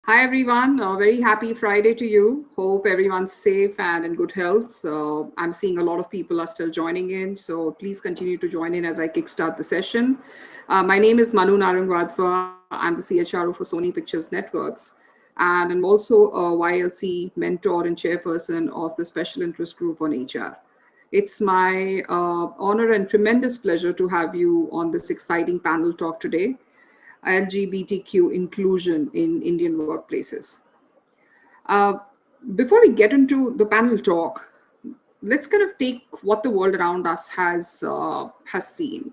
Hi everyone, very happy Friday to you. Hope everyone's safe and in good health. So I'm seeing a lot of people are still joining in, so please continue to join in as I kickstart the session. My name is Manu Wadhwa. I'm the CHRO for Sony Pictures Networks, and I'm also a YLC mentor and chairperson of the Special Interest Group on HR. It's my honor and tremendous pleasure to have you on this exciting panel talk today. LGBTQ inclusion in Indian workplaces. Uh, Before we get into the panel talk, let's kind of take what the world around us has seen.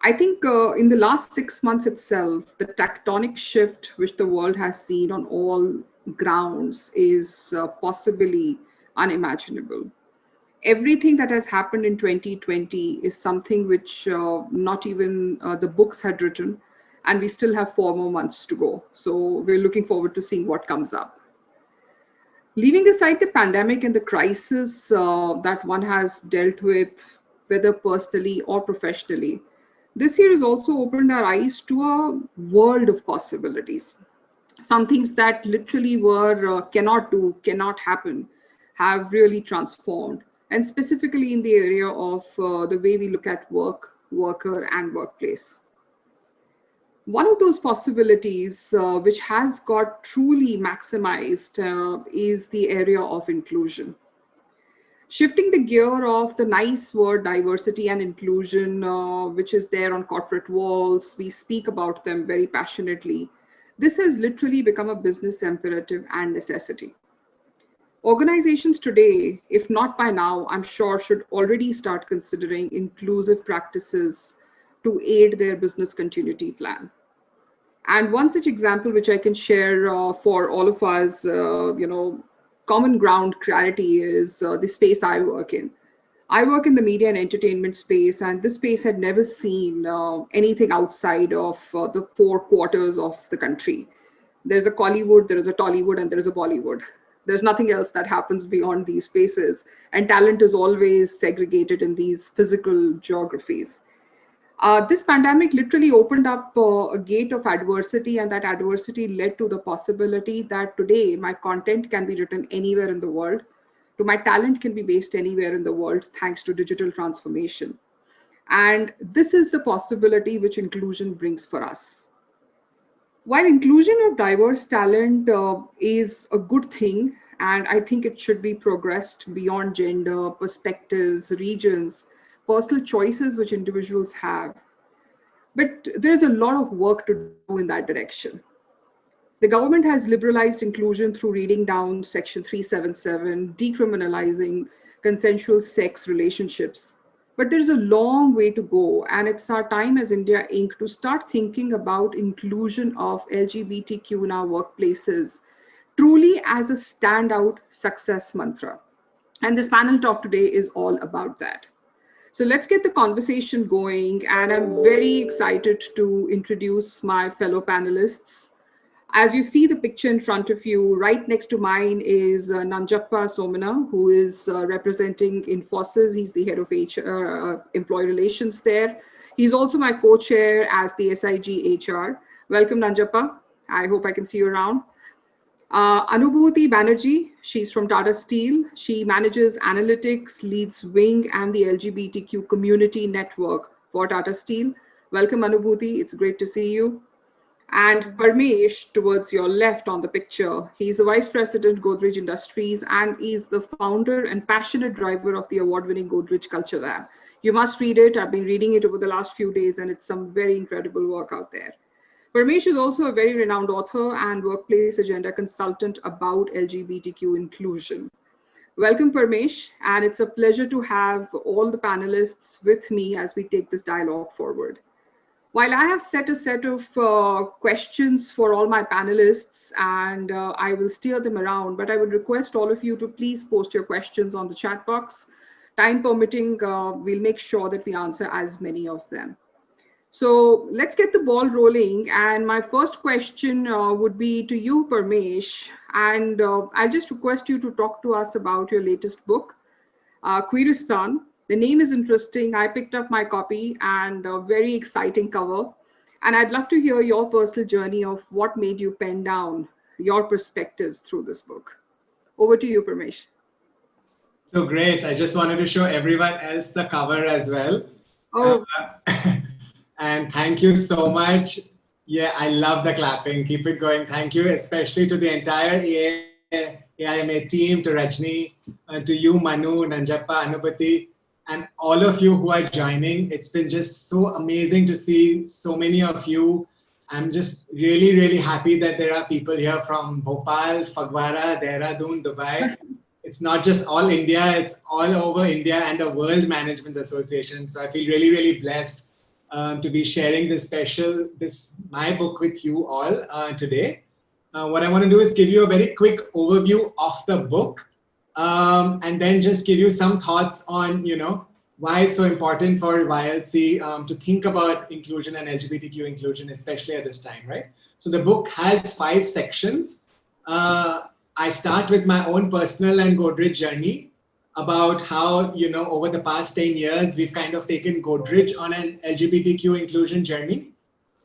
I think in the last 6 months itself, the tectonic shift which the world has seen on all grounds is possibly unimaginable. Everything that has happened in 2020 is something which not even the books had written, and we still have 4 more months to go. So we're looking forward to seeing what comes up. Leaving aside the pandemic and the crisis that one has dealt with, whether personally or professionally, this year has also opened our eyes to a world of possibilities. Some things that literally were cannot do, cannot happen, have really transformed. And specifically in the area of the way we look at work, worker, and workplace. One of those possibilities which has got truly maximized is the area of inclusion. Shifting the gear of the nice word diversity and inclusion, which is there on corporate walls, we speak about them very passionately. This has literally become a business imperative and necessity. Organizations today, if not by now, I'm sure should already start considering inclusive practices to aid their business continuity plan. And one such example, which I can share for all of us, common ground clarity is the space I work in. I work in the media and entertainment space, and this space had never seen anything outside of the four quarters of the country. There's a Collywood, there is a Tollywood, and there is a Bollywood. There's nothing else that happens beyond these spaces, and talent is always segregated in these physical geographies. This pandemic literally opened up a gate of adversity, and that adversity led to the possibility that today my content can be written anywhere in the world, to my talent can be based anywhere in the world thanks to digital transformation. And this is the possibility which inclusion brings for us. While inclusion of diverse talent is a good thing, and I think it should be progressed beyond gender, perspectives, regions, personal choices which individuals have. But there's a lot of work to do in that direction. The government has liberalized inclusion through reading down Section 377, decriminalizing consensual sex relationships. But there's a long way to go, and it's our time as India Inc. to start thinking about inclusion of LGBTQ in our workplaces truly as a standout success mantra. And this panel talk today is all about that. So let's get the conversation going, and I'm very excited to introduce my fellow panelists. As you see the picture in front of you, right next to mine is Nanjappa Somanna, who is representing INFOSYS. He's the head of employee relations there. He's also my co-chair as the SIG HR. Welcome, Nanjappa. I hope I can see you around. Anubhuti Banerjee, she's from Tata Steel. She manages analytics, leads Wing and the LGBTQ community network for Tata Steel. Welcome, Anubhuti. It's great to see you. And Parmesh, towards your left on the picture, he's the Vice President, Godrej Industries, and is the founder and passionate driver of the award-winning Godrej Culture Lab. You must read it. I've been reading it over the last few days, and it's some very incredible work out there. Parmesh is also a very renowned author and workplace agenda consultant about LGBTQ inclusion. Welcome, Parmesh, and it's a pleasure to have all the panelists with me as we take this dialogue forward. While I have set a set of questions for all my panelists, and I will steer them around, but I would request all of you to please post your questions on the chat box. Time permitting, we'll make sure that we answer as many of them. So let's get the ball rolling. And my first question would be to you, Parmesh. And I just request you to talk to us about your latest book, Queeristan. The name is interesting. I picked up my copy, and a very exciting cover. And I'd love to hear your personal journey of what made you pen down your perspectives through this book. Over to you, Parmesh. So great. I just wanted to show everyone else the cover as well. Oh. And thank you so much. Yeah, I love the clapping. Keep it going. Thank you, especially to the entire AIMA team, to Rajni, to you, Manu, Nanjappa, Anubhuti, and all of you who are joining. It's been just so amazing to see so many of you. I'm just really, really happy that there are people here from Bhopal, Phagwara, Dehradun, Dubai. It's not just all India, it's all over India and the World Management Association. So I feel really, really blessed to be sharing my book with you all today. What I want to do is give you a very quick overview of the book, and then just give you some thoughts on, why it's so important for YLC to think about inclusion and LGBTQ inclusion, especially at this time, right? So the book has 5 sections. I start with my own personal and Godrej journey about how, over the past 10 years, we've kind of taken Godrej on an LGBTQ inclusion journey.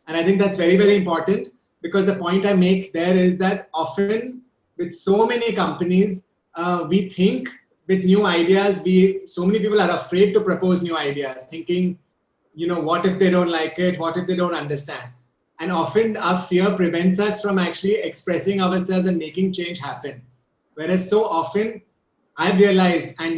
And I think that's very, very important, because the point I make there is that often with so many companies, we think with new ideas, so many people are afraid to propose new ideas, thinking, what if they don't like it? What if they don't understand? And often our fear prevents us from actually expressing ourselves and making change happen. Whereas so often I've realized, and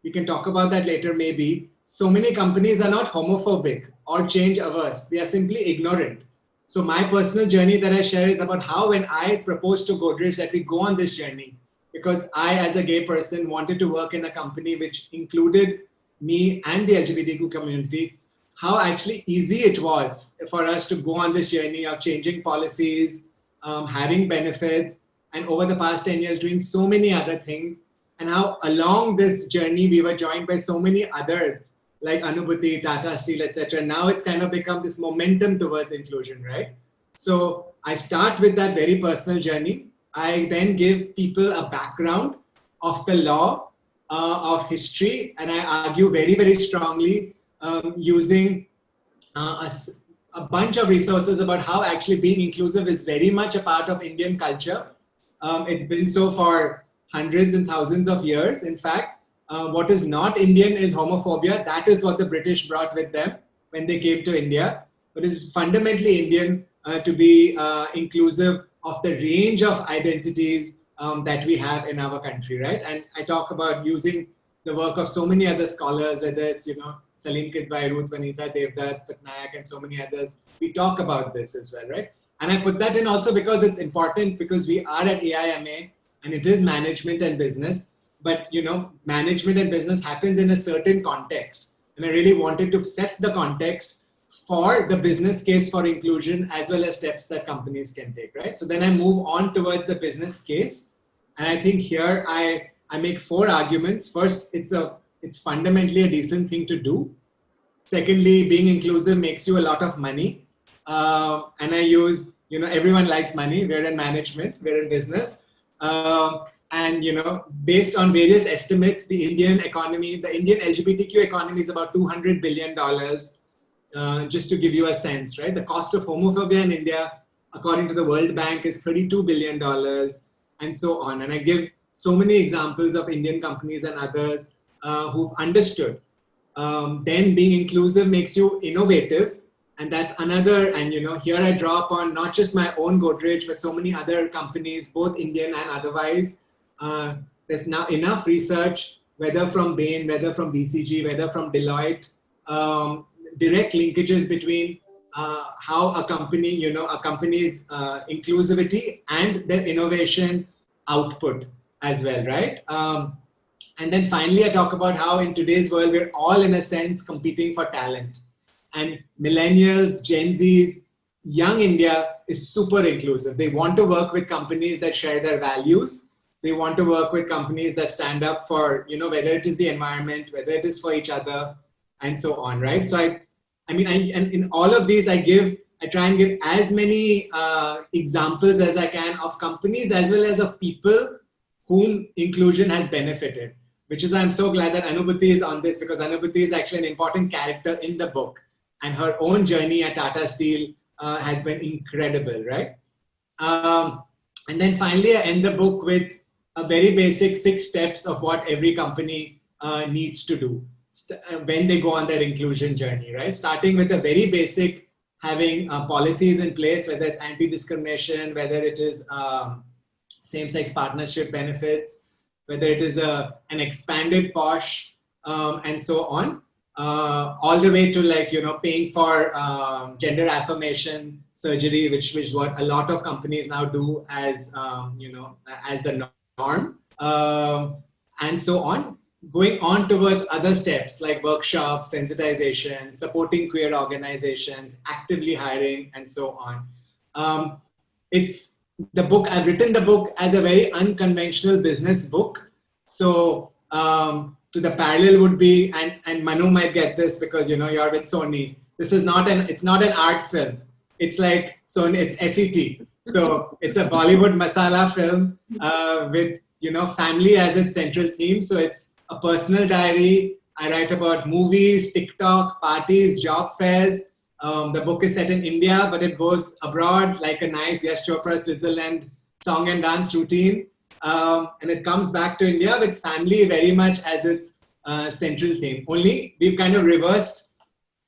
we can talk about that later maybe, so many companies are not homophobic or change averse. They are simply ignorant. So my personal journey that I share is about how, when I proposed to Godrej that we go on this journey, because I, as a gay person, wanted to work in a company which included me and the LGBTQ community, how actually easy it was for us to go on this journey of changing policies, having benefits, and over the past 10 years doing so many other things, and how along this journey we were joined by so many others like Anubhuti, Tata Steel, etc. Now it's kind of become this momentum towards inclusion, right? So I start with that very personal journey. I then give people a background of the law, of history, and I argue very, very strongly using a bunch of resources about how actually being inclusive is very much a part of Indian culture. It's been so for hundreds and thousands of years. In fact, what is not Indian is homophobia. That is what the British brought with them when they came to India. But it is fundamentally Indian to be inclusive of the range of identities that we have in our country, right? And I talk about using the work of so many other scholars, whether it's, Salim Kidwai, Ruth Vanita, Devdutt, Patnaik, and so many others. We talk about this as well, right? And I put that in also because it's important, because we are at AIMA and it is management and business. But, management and business happens in a certain context. And I really wanted to set the context for the business case for inclusion, as well as steps that companies can take, right? So then I move on towards the business case. And I think here I make 4 arguments. First, it's fundamentally a decent thing to do. Secondly, being inclusive makes you a lot of money. And I use, everyone likes money. We're in management, we're in business. And, based on various estimates, the Indian economy, the Indian LGBTQ economy is about $200 billion. Just to give you a sense, right? The cost of homophobia in India, according to the World Bank, is $32 billion, and so on. And I give so many examples of Indian companies and others who've understood. Then being inclusive makes you innovative. And that's another, and here I draw upon not just my own Godrej, but so many other companies, both Indian and otherwise. There's now enough research, whether from Bain, whether from BCG, whether from Deloitte, direct linkages between how a company, a company's inclusivity and their innovation output as well, right? And then finally, I talk about how in today's world, we're all in a sense competing for talent. And millennials, Gen Zs, young India is super inclusive. They want to work with companies that share their values. They want to work with companies that stand up for, whether it is the environment, whether it is for each other, and so on, right? So and in all of these, I try and give as many examples as I can of companies as well as of people whom inclusion has benefited, which is why I'm so glad that Anubhuti is on this, because Anubhuti is actually an important character in the book, and her own journey at Tata Steel has been incredible, right? And then finally, I end the book with a very basic 6 steps of what every company needs to do when they go on their inclusion journey, right? Starting with a very basic, having policies in place, whether it's anti-discrimination, whether it is same-sex partnership benefits, whether it is an expanded POSH, and so on, all the way to, like, paying for gender affirmation surgery, which what a lot of companies now do as as the norm, and so on. Going on towards other steps like workshops, sensitization, supporting queer organizations, actively hiring, and so on. It's the book, I've written the book as a very unconventional business book. So to the parallel would be, and Manu might get this because you're with Sony. This is it's not an art film. It's like Sony, it's SET. So it's a Bollywood masala film with family as its central theme. So it's a personal diary. I write about movies, TikTok, parties, job fairs. The book is set in India, but it goes abroad like a nice Yash Chopra Switzerland song and dance routine. And it comes back to India with family very much as its central theme. Only we've kind of reversed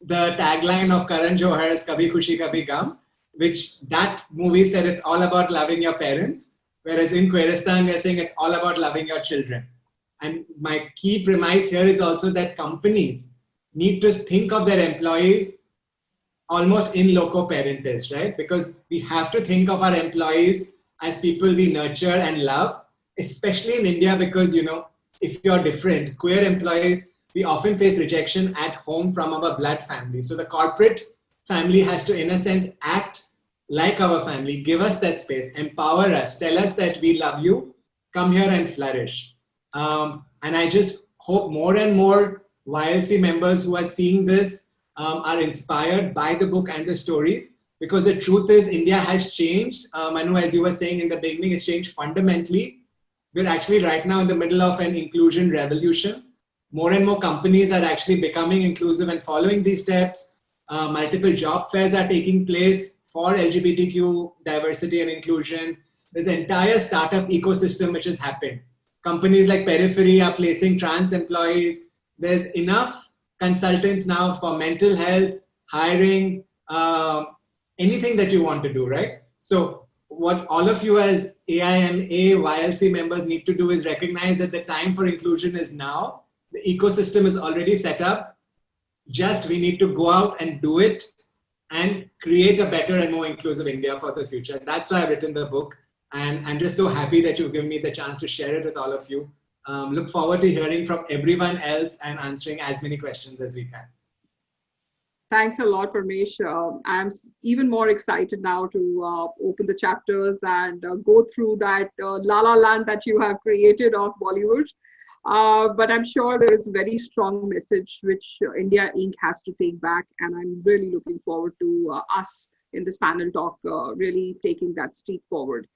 the tagline of Karan Johar's Kabhi Khushi Kabhi Gum, which that movie said it's all about loving your parents, whereas in Queeristan we're saying it's all about loving your children. And my key premise here is also that companies need to think of their employees almost in loco parentis, right? Because we have to think of our employees as people we nurture and love, especially in India, because, if you're different, queer employees, we often face rejection at home from our blood family. So the corporate family has to, in a sense, act like our family, give us that space, empower us, tell us that we love you, come here and flourish. And I just hope more and more YLC members who are seeing this are inspired by the book and the stories, because the truth is India has changed. Manu, as you were saying in the beginning, it's changed fundamentally. We're actually right now in the middle of an inclusion revolution. More and more companies are actually becoming inclusive and following these steps. Multiple job fairs are taking place for LGBTQ diversity and inclusion. There's an entire startup ecosystem which has happened. Companies like Periphery are placing trans employees. There's enough consultants now for mental health, hiring, anything that you want to do, right? So what all of you as AIMA, YLC members need to do is recognize that the time for inclusion is now. The ecosystem is already set up. Just we need to go out and do it and create a better and more inclusive India for the future. That's why I've written the book. And I'm just so happy that you've given me the chance to share it with all of you. Look forward to hearing from everyone else and answering as many questions as we can. Thanks a lot, Parmesh. I'm even more excited now to open the chapters and go through that la la land that you have created of Bollywood. But I'm sure there is a very strong message which India Inc. has to take back. And I'm really looking forward to us in this panel talk really taking that step forward.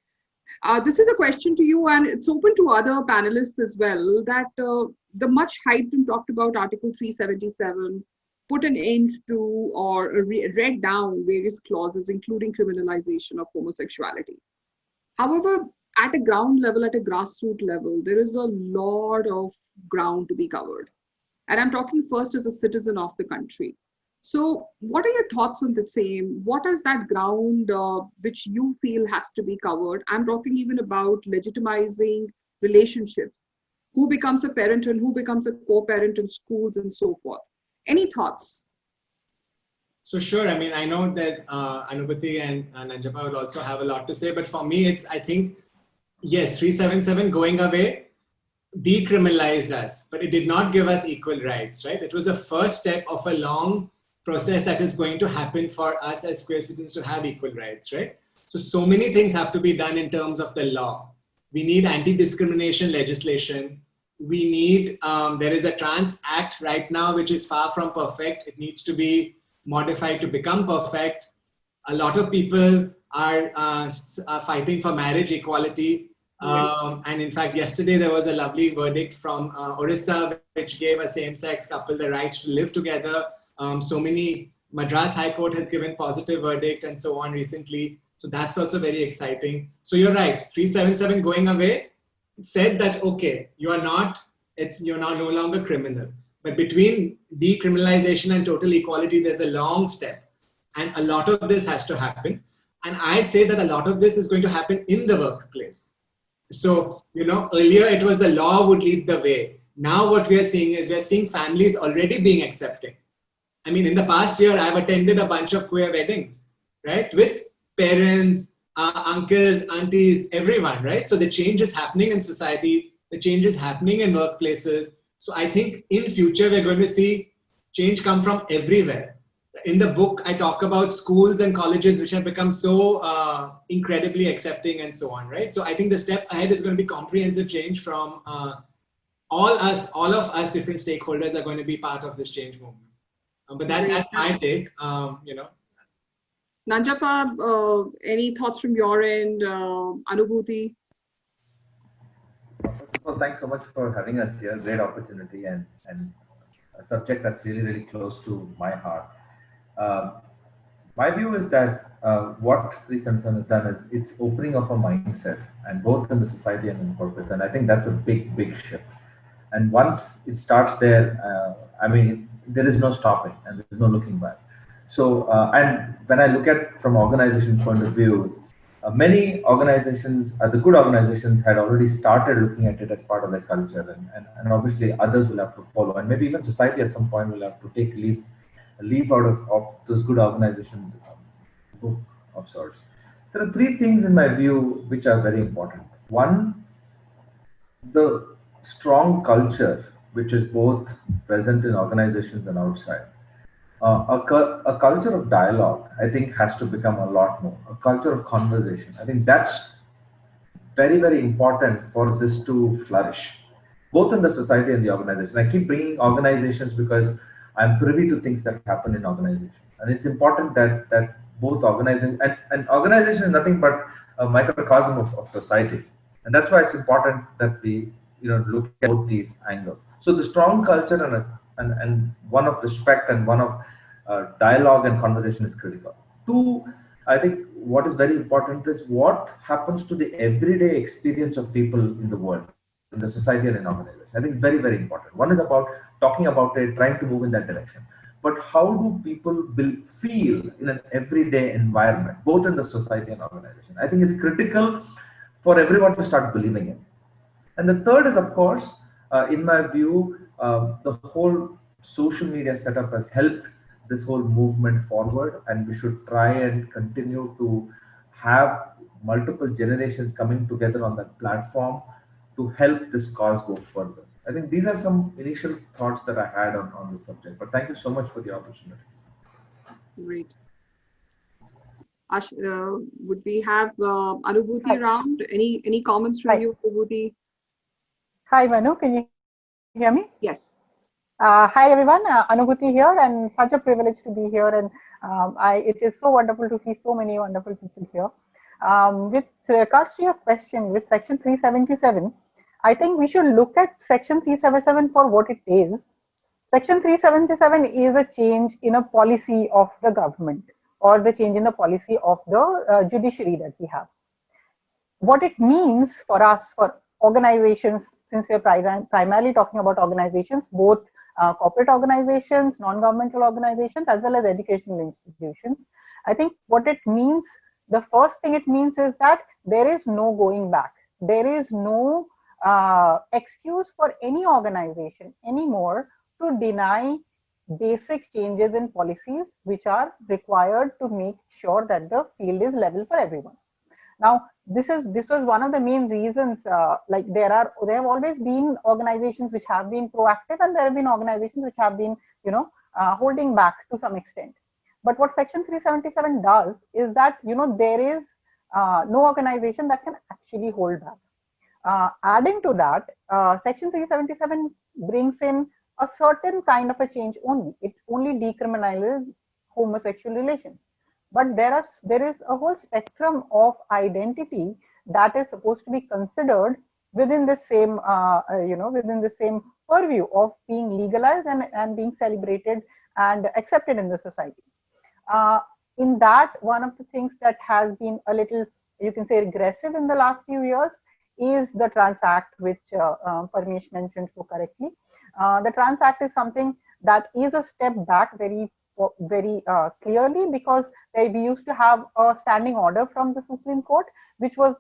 This is a question to you, and it's open to other panelists as well, that the much hyped and talked about Article 377 put an end to or read down various clauses, including criminalization of homosexuality. However, at a ground level, at a grassroots level, there is a lot of ground to be covered. And I'm talking first as a citizen of the country. So what are your thoughts on the same? What is that ground which you feel has to be covered? I'm talking even about legitimizing relationships. Who becomes a parent and who becomes a co-parent in schools and so forth. Any thoughts? So sure, I mean, I know that Anubhuti and Nanjappa would also have a lot to say, but for me, it's, I think, yes, 377 going away decriminalized us, but it did not give us equal rights, right? It was the first step of a long process that is going to happen for us as queer citizens to have equal rights, right? So many things have to be done in terms of the law. We need anti-discrimination legislation. We need, there is a Trance Act right now, which is far from perfect. It needs to be modified to become perfect. A lot of people are fighting for marriage equality. And in fact, yesterday there was a lovely verdict from Orissa, which gave a same-sex couple the right to live together. So many, Madras High Court has given positive verdict and so on recently. So that's also very exciting. So you're right, 377 going away said that, okay, you're now no longer criminal. But between decriminalization and total equality, there's a long step. And a lot of this has to happen. And I say that a lot of this is going to happen in the workplace. So, earlier it was the law would lead the way. Now what we are seeing is we're seeing families already being accepting. I mean, in the past year, I've attended a bunch of queer weddings, right? With parents, uncles, aunties, everyone, right? So the change is happening in society, the change is happening in workplaces. So I think in future, we're going to see change come from everywhere. In the book, I talk about schools and colleges which have become so incredibly accepting and so on, right? So I think the step ahead is going to be comprehensive change from all of us different stakeholders are going to be part of this change movement. But that's my take, Nanjappa, any thoughts from your end? Anubhuti? First of all, thanks so much for having us here. Great opportunity and a subject that's really, really close to my heart. My view is that what 377 has done is it's opening up a mindset, and both in the society and in corporates. And I think that's a big, big shift. And once it starts there, I mean, there is no stopping and there is no looking back. So, and when I look at from organization point of view, many organizations, the good organizations had already started looking at it as part of their culture, and obviously others will have to follow, and maybe even society at some point will have to take leave out of those good organizations' book of sorts. There are three things in my view which are very important. One, the strong culture which is both present in organizations and outside. A culture of dialogue, I think, has to become a lot more. A culture of conversation. I think that's very, very important for this to flourish, both in the society and the organization. I keep bringing organizations because I'm privy to things that happen in organizations. And it's important that both organizing and organization is nothing but a microcosm of society. And that's why it's important that we look at both these angles. So the strong culture and one of respect and one of dialogue and conversation is critical. Two, I think what is very important is what happens to the everyday experience of people in the world, in the society and in organization. I think it's very, very important. One is about talking about it, trying to move in that direction. But how do people feel in an everyday environment, both in the society and organization? I think it's critical for everyone to start believing in. And the third is, of course, in my view, the whole social media setup has helped this whole movement forward, and we should try and continue to have multiple generations coming together on that platform to help this cause go further. I think these are some initial thoughts that I had on this subject, but thank you so much for the opportunity. Great. Would we have Anubhuti around? Any comments from you, Anubhuti? Hi, Manu. Can you hear me? Yes. Hi, everyone. Anubhuti here, and such a privilege to be here. And it is so wonderful to see so many wonderful people here. With regards to your question, with Section 377, I think we should look at Section 377 for what it is. Section 377 is a change in a policy of the government, or the change in the policy of the judiciary that we have. What it means for us, for organizations, since we're primarily talking about organizations, both corporate organizations, non-governmental organizations, as well as educational institutions. I think what it means, the first thing it means is that there is no going back. There is no excuse for any organization anymore to deny basic changes in policies which are required to make sure that the field is level for everyone. Now, this was one of the main reasons. Like there have always been organizations which have been proactive, and there have been organizations which have been, holding back to some extent. But what Section 377 does is that there is no organization that can actually hold back. Adding to that, Section 377 brings in a certain kind of a change only. It only decriminalizes homosexual relations. But there is a whole spectrum of identity that is supposed to be considered within the same, within the same purview of being legalized and being celebrated and accepted in the society. in that, one of the things that has been a little, you can say, regressive in the last few years is the Trans Act, which Parmesh mentioned so correctly. The Trans Act is something that is a step back very clearly, because we used to have a standing order from the Supreme Court, which was,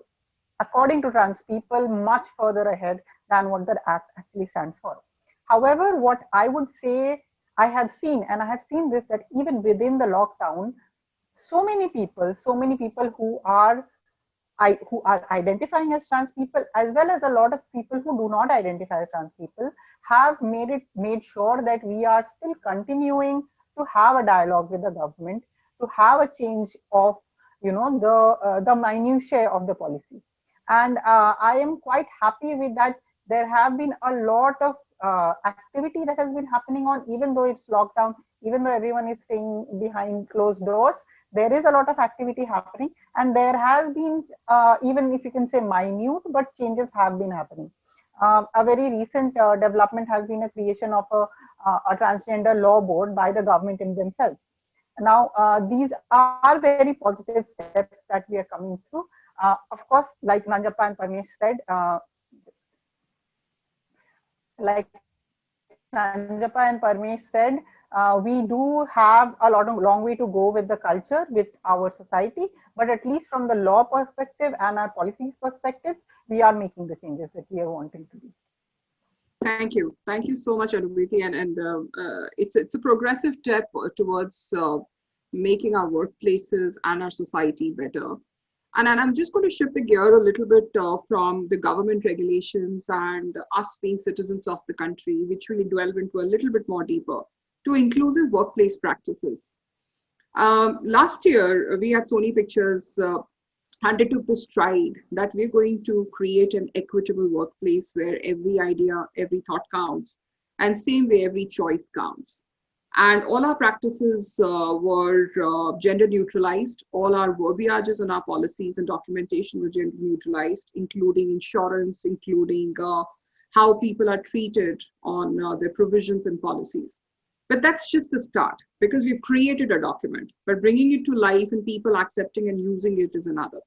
according to trans people, much further ahead than what the Act actually stands for. However, what I would say, I have seen, and I have seen this, that even within the lockdown, so many people who are identifying as trans people, as well as a lot of people who do not identify as trans people, have made sure that we are still continuing to have a dialogue with the government, to have a change of, you know, the minutiae of the policy. And I am quite happy with that. There have been a lot of activity that has been happening on, even though it's lockdown, even though everyone is staying behind closed doors, there is a lot of activity happening, and there has been, even if you can say minute, but changes have been happening. A very recent development has been a creation of a transgender law board by the government in themselves. Now, these are very positive steps that we are coming through. Of course, like Nanjappa and Parmesh said, we do have a long way to go with the culture, with our society, but at least from the law perspective and our policies perspective, we are making the changes that we are wanting to do. Thank you. Thank you so much, Anubhuti. And it's a progressive step towards making our workplaces and our society better. And I'm just going to shift the gear a little bit from the government regulations and us being citizens of the country, which we delve into a little bit more deeper, to inclusive workplace practices. Last year, we at Sony Pictures undertook the stride that we're going to create an equitable workplace where every idea, every thought counts, and same way, every choice counts. And all our practices were gender neutralized. All our verbiages and our policies and documentation were gender neutralized, including insurance, including how people are treated on their provisions and policies. But that's just the start, because we've created a document, but bringing it to life and people accepting and using it is another.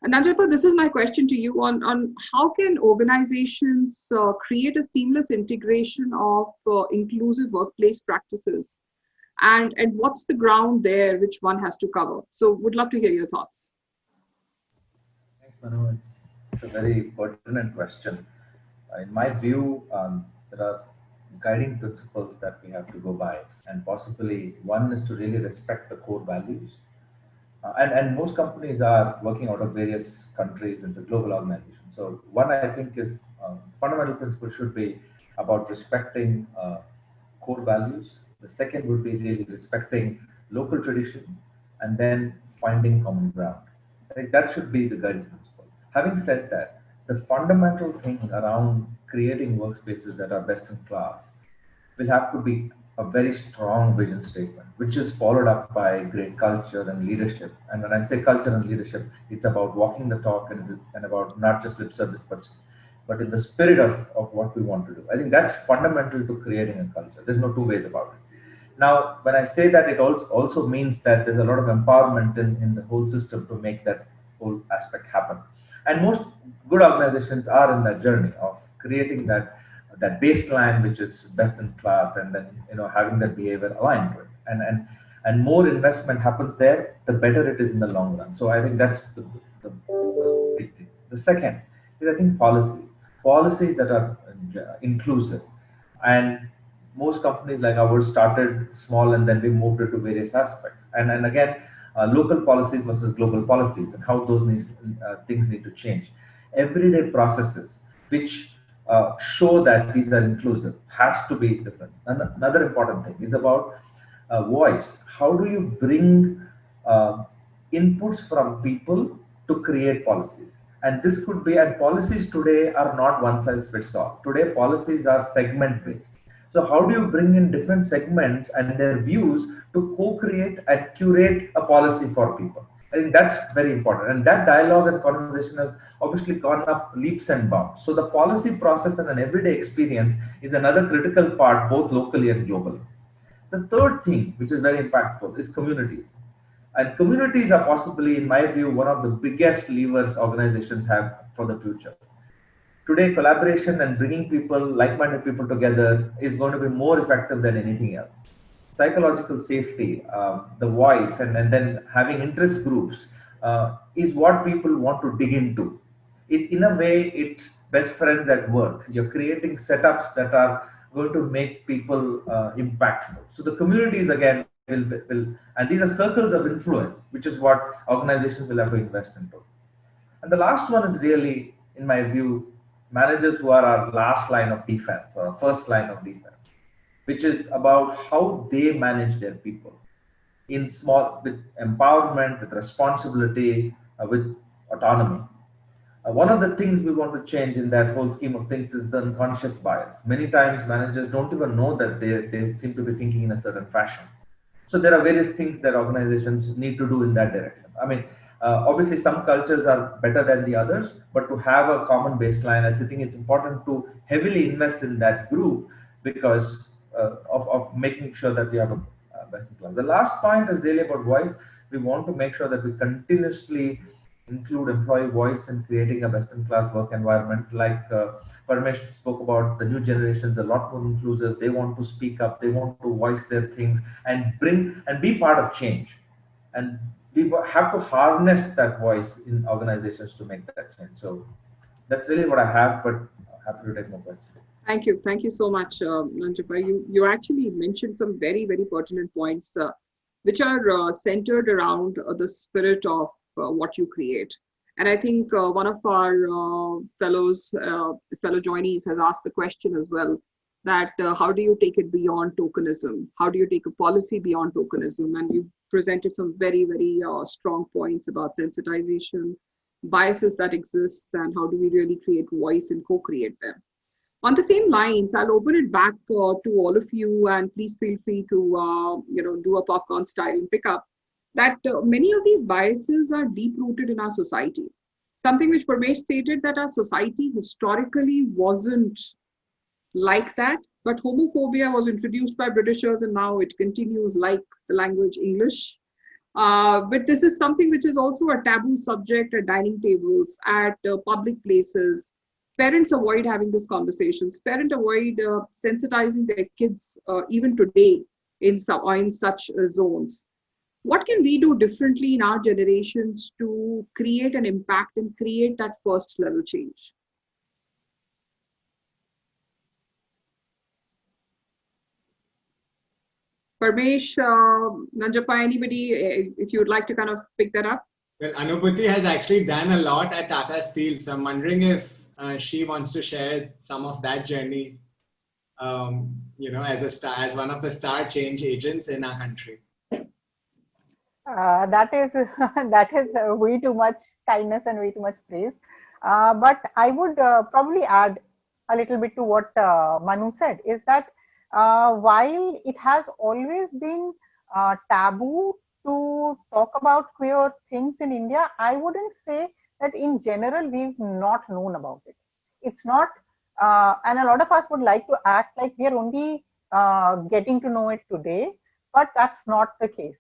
And Nanjappa, this is my question to you on how can organizations create a seamless integration of inclusive workplace practices, and what's the ground there which one has to cover? So would love to hear your thoughts. Thanks, Manu. It's a very pertinent question. In my view, there are guiding principles that we have to go by, and possibly one is to really respect the core values. And most companies are working out of various countries. It's a global organization. So one, I think, is fundamental principle should be about respecting core values. The second would be really respecting local tradition, and then finding common ground. I think that should be the guiding principle. Having said that, the fundamental thing around creating workspaces that are best in class will have to be a very strong vision statement, which is followed up by great culture and leadership. And when I say culture and leadership, it's about walking the talk and about not just lip service, but in the spirit of what we want to do. I think that's fundamental to creating a culture. There's no two ways about it. Now, when I say that, it also means that there's a lot of empowerment in the whole system to make that whole aspect happen. And most good organizations are in that journey of creating that baseline which is best in class, and then having that behavior aligned to it, and more investment happens there, the better it is in the long run. So I think that's the big thing. The second is, I think, policies that are inclusive. And most companies like ours started small, and then we moved it to various aspects, and again, local policies versus global policies, and how those things need to change. Everyday processes which show that these are inclusive has to be different. Another important thing is about voice. How do you bring inputs from people to create policies? And this could be, and policies today are not one size fits all. Today policies are segment based. So how do you bring in different segments and their views to co-create and curate a policy for people? I think that's very important. And that dialogue and conversation has obviously gone up leaps and bounds. So the policy process and an everyday experience is another critical part, both locally and globally. The third thing, which is very impactful, is communities. And communities are possibly, in my view, one of the biggest levers organizations have for the future. Today, collaboration and bringing people, like-minded people together is going to be more effective than anything else. Psychological safety, the voice, and then having interest groups is what people want to dig into. In a way, it's best friends at work. You're creating setups that are going to make people impactful. So the communities again will, and these are circles of influence, which is what organizations will have to invest into. And the last one is really, in my view, managers who are our last line of defense or first line of defense, which is about how they manage their people in small, with empowerment, with responsibility, with autonomy. One of the things we want to change in that whole scheme of things is the unconscious bias. Many times managers don't even know that they seem to be thinking in a certain fashion. So there are various things that organizations need to do in that direction. I mean, obviously some cultures are better than the others, but to have a common baseline, I think it's important to heavily invest in that group because of making sure that we have a best in class. The last point is really about voice. We want to make sure that we continuously include employee voice in creating a best-in-class work environment. Like Parmesh spoke about, the new generations a lot more inclusive. They want to speak up. They want to voice their things and bring and be part of change. And we have to harness that voice in organizations to make that change. So that's really what I have, but happy to take more questions. Thank you so much, Nanjappa. You actually mentioned some very, very pertinent points, which are centered around the spirit of what you create. And I think one of our fellow joinees has asked the question as well, that how do you take it beyond tokenism? How do you take a policy beyond tokenism? And you presented some very, very strong points about sensitization, biases that exist, and how do we really create voice and co-create them. On the same lines, I'll open it back to all of you, and please feel free to do a popcorn style and pick up that many of these biases are deep-rooted in our society. Something which Parmesh stated, that our society historically wasn't like that, but homophobia was introduced by Britishers and now it continues like the language English. But this is something which is also a taboo subject at dining tables, at public places. Parents avoid having these conversations. Parents avoid sensitizing their kids even today in such zones. What can we do differently in our generations to create an impact and create that first level change? Parmesh, Nanjappa, anybody, if you would like to kind of pick that up? Well, Anubhuti has actually done a lot at Tata Steel, so I'm wondering if she wants to share some of that journey, as one of the star change agents in our country. That is that is way too much kindness and way too much praise. But I would probably add a little bit to what Manu said, is that while it has always been taboo to talk about queer things in India, I wouldn't say that in general we've not known about it. It's not, and a lot of us would like to act like we are only getting to know it today, but that's not the case.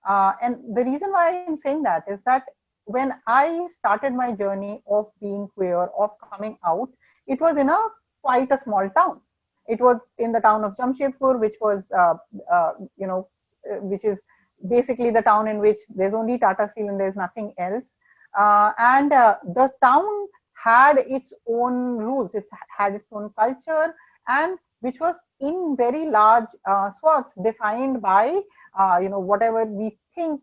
And the reason why I'm saying that is that when I started my journey of being queer, of coming out, it was in quite a small town. It was in the town of Jamshedpur, which was, which is basically the town in which there's only Tata Steel and there's nothing else. And the town had its own rules, it had its own culture, and which was in very large swaths defined by whatever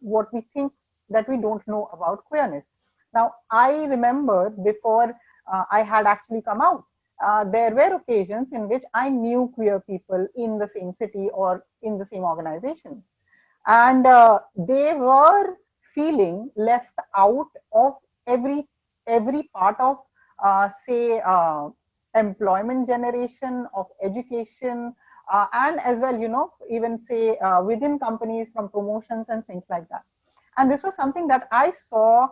what we think that we don't know about queerness. Now, I remember before I had actually come out, there were occasions in which I knew queer people in the same city or in the same organization. And they were feeling left out of every part of, say, employment generation, of education, and as well, even say within companies from promotions and things like that. And this was something that I saw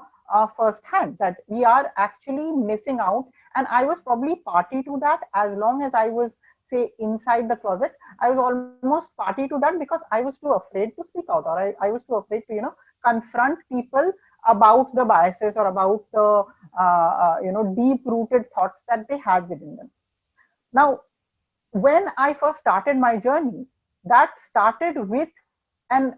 firsthand, that we are actually missing out. And I was probably party to that. As long as I was, say, inside the closet, I was almost party to that, because I was too afraid to speak out, or I was too afraid to, confront people about the biases or about the deep-rooted thoughts that they had within them. Now, when I first started my journey, that started with an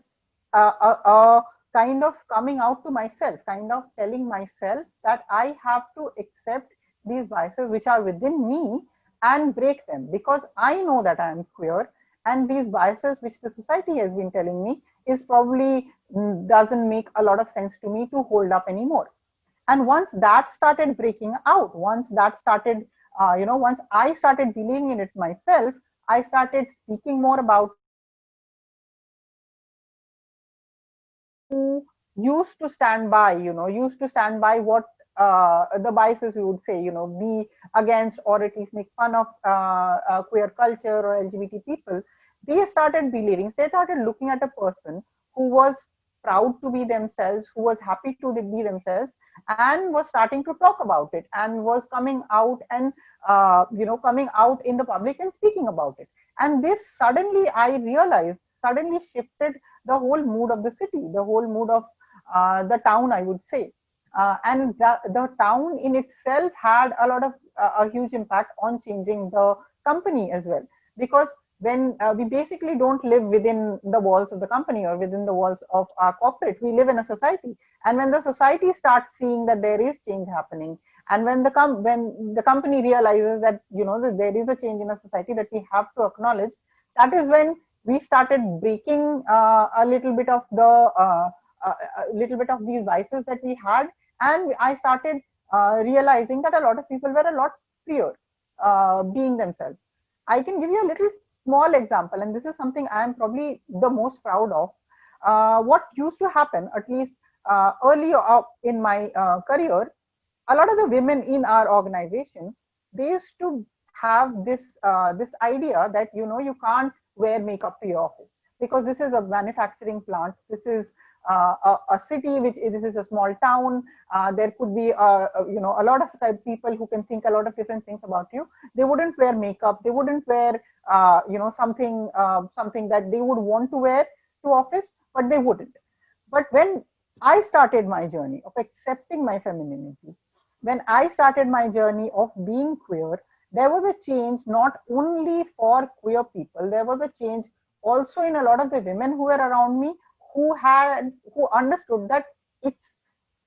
a kind of coming out to myself, kind of telling myself that I have to accept these biases which are within me and break them, because I know that I am queer, and these biases which the society has been telling me is probably doesn't make a lot of sense to me to hold up anymore. And once that started breaking out, once that started, once I started believing in it myself, I started speaking more about who used to stand by, what the biases we would say, be against or at least make fun of queer culture or LGBT people. They started believing, they started looking at a person who was proud to be themselves, who was happy to be themselves, and was starting to talk about it, and was coming out and coming out in the public and speaking about it. And this suddenly, I realized, suddenly shifted the whole mood of the city, the whole mood of the town, I would say. And the town in itself had a lot of a huge impact on changing the company as well, because when we basically don't live within the walls of the company or within the walls of our corporate, we live in a society. And when the society starts seeing that there is change happening, and when the company realizes that that there is a change in a society that we have to acknowledge, that is when we started breaking a little bit of these vices that we had, and I started realizing that a lot of people were a lot freer being themselves. I can give you a little small example, and this is something I am probably the most proud of. What used to happen, at least earlier in my career, a lot of the women in our organization, they used to have this idea that you can't wear makeup to your office because this is a manufacturing plant. This is a city, this is a small town. There could be a lot of people who can think a lot of different things about you. They wouldn't wear makeup. They wouldn't wear something that they would want to wear to office, but they wouldn't. But when I started my journey of accepting my femininity, when I started my journey of being queer, there was a change not only for queer people. There was a change also in a lot of the women who were around me, who understood that it's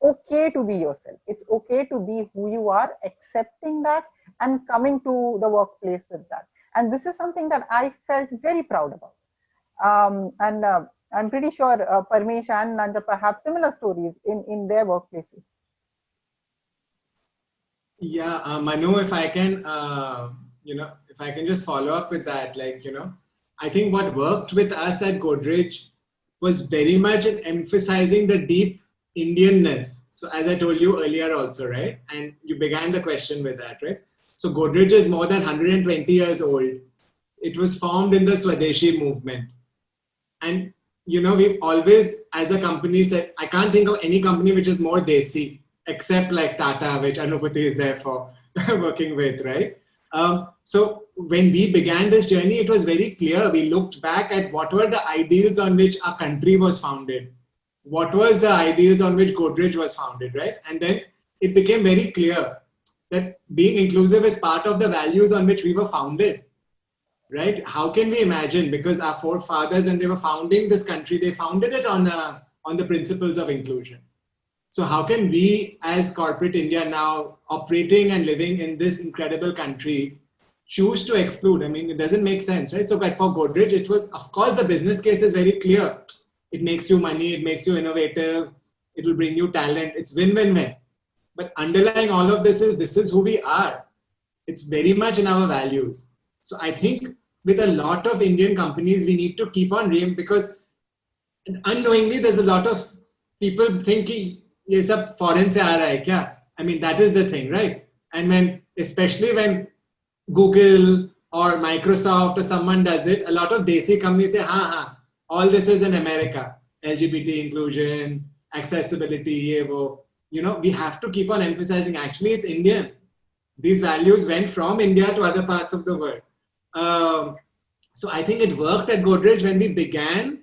okay to be yourself. It's okay to be who you are, accepting that and coming to the workplace with that. And this is something that I felt very proud about. And I'm pretty sure Parmesh and Nanjappa have similar stories in their workplaces. Yeah, Manu, if I can, if I can just follow up with that, I think what worked with us at Godrej was very much in emphasizing the deep Indianness. So as I told you earlier also, right? And you began the question with that, right? So Godrej is more than 120 years old. It was formed in the Swadeshi movement. And, we've always, as a company, said, I can't think of any company which is more desi, except like Tata, which Anubhuti is there for working with, right? So when we began this journey, it was very clear. We looked back at what were the ideals on which our country was founded. What was the ideals on which Godrej was founded, right? And then it became very clear that being inclusive is part of the values on which we were founded, right? How can we imagine? Because our forefathers, when they were founding this country, they founded it on the principles of inclusion. So how can we as corporate India now operating and living in this incredible country choose to exclude? I mean, it doesn't make sense, right? So but for Godrej, it was, of course, the business case is very clear. It makes you money, it makes you innovative, it will bring you talent. It's win-win-win. But underlying all of this is who we are. It's very much in our values. So I think with a lot of Indian companies, we need to keep on because unknowingly, there's a lot of people thinking, ये सब foreign से आ रहा है क्या? I mean, that is the thing, right? And especially when Google or Microsoft or someone does it, a lot of desi companies say, all this is in America. LGBT inclusion, accessibility, ye wo. We have to keep on emphasizing, actually, it's Indian. These values went from India to other parts of the world. So I think it worked at Godrej when we began